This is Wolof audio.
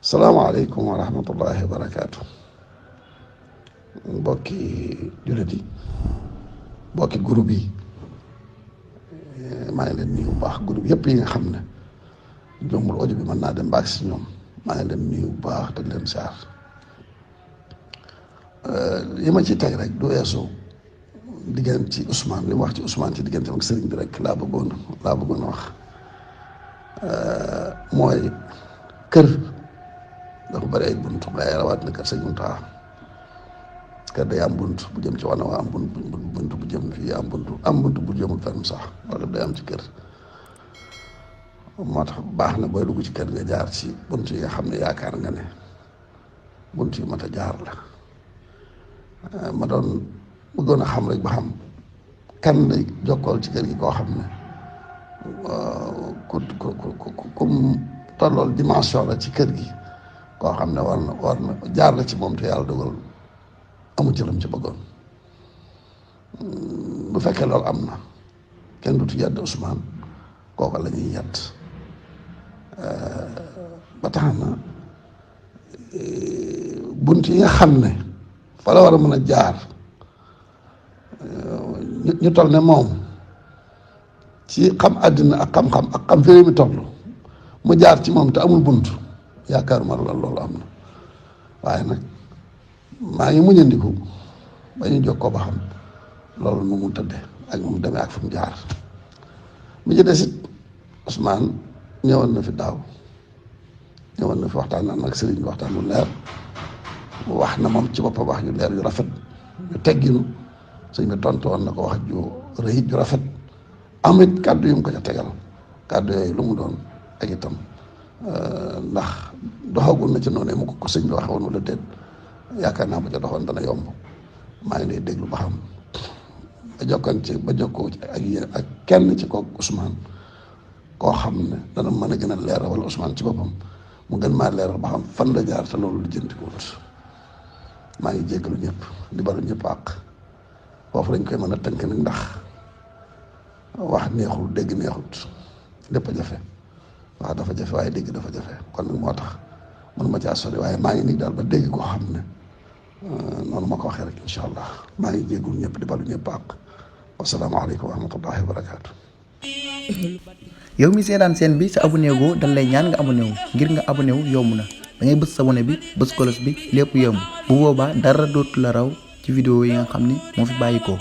salaamaaleykum wa rahmatullahi wa barakaatu mbokki jullit yi mbokki groupe yi maa ngi leen nuyu bu baax groupe yëpp yi nga xam ne jombul audio bi mën naa dem baax si ñoom maa ngi leen nuyu bu baax te leen saar yi ma ci teg rek du weesu diggante ci Ousmane li mu wax ci Ousmane ci diggante ak sëriñ bi rek laa bëggoon a wax mooy kër dafa bëri ay bunt waaye rawaat na kër sëñ Muntaxa kër day am bunt bu jëm ci wana waa am bunt bu jëm fii am bunt bu jëmul fenn sax loolu day am ci kër moo tax baax na booy dugg ci kër nga jaar ci bunt yi nga xam ne yaakaar nga ne bunt yu mat a jaar la ma doon bëggoon a xam rek ba xam kan lay jokkool ci kër gi koo xam ne ku tollool dimension la ci kër gi koo xam ne war na jaar la ci moom te yàlla dogal amu ci lam ci bëggoon bu fekkee loolu am na kenn dutu yedd Ousmane kooka la ñuy yedd ba tax na bunt yi nga xam ne fa la war a mën a jaar ñu toll ne moom ci xam àddina ak xam-xam ak xam fi réew mi toll mu jaar ci moom te amul bunt yaakaaruma loolu am na waaye nag maa ngi muñandiku ba ñu jokkoo ba xam loolu nu mu tëdde ak mu demee ak fu mu jaar mi ci desit Ousmane ñëwoon na fi daaw ñëwoon na fi waxtaan naan ak sëriñ bi waxtaan lu leer wax na moom ci boppam wax yu leer yu rafet yu tegginu sëñ bi tontu woon na ko wax ju rëy ju rafet amit kàddu yu mu ko ca tegal kàddu yooyu lu mu doon ak itam ndax doxagul na ci noonu mu ko sëñ bi waxe woon wala déet yaakaar naa ba ca doxoon dana yomb maa ngi lay déglu ba xam ba jokkoo ak yéen ak kenn ci kooku Ousmane koo xam ne dana mën a gën a leeral wala Ousmane ci boppam mu gën maa leeral ba xam fan la jaar te loolu lu jëntikuwut maa ngi jéggalu ñëpp di balu ñëpp àq foofu lañ koy mën a tënk nag ndax wax neexul dégg neexut lépp a jafe wax dafa jafe waaye dégg dafa jafe kon nag moo tax mënu ma caa sori waaye maa ngi nii daal ba dégg koo xam ne noonu ma ko waxee rek incha allah maa ngi jéggul ñëpp di balu ñëpp àq wasalaamaaleykum wa rahmatullahi wa barakaatu. yow mi seetaan seen bi sa abonné goo dañ lay ñaan nga abonné wu ngir nga abonné wu yomb na da ngay bës sa abonné bi bës kolos bi lépp yomb bu boobaa dara dootu la raw ci vidéo yi nga xam ni moo fi bàyyi ko.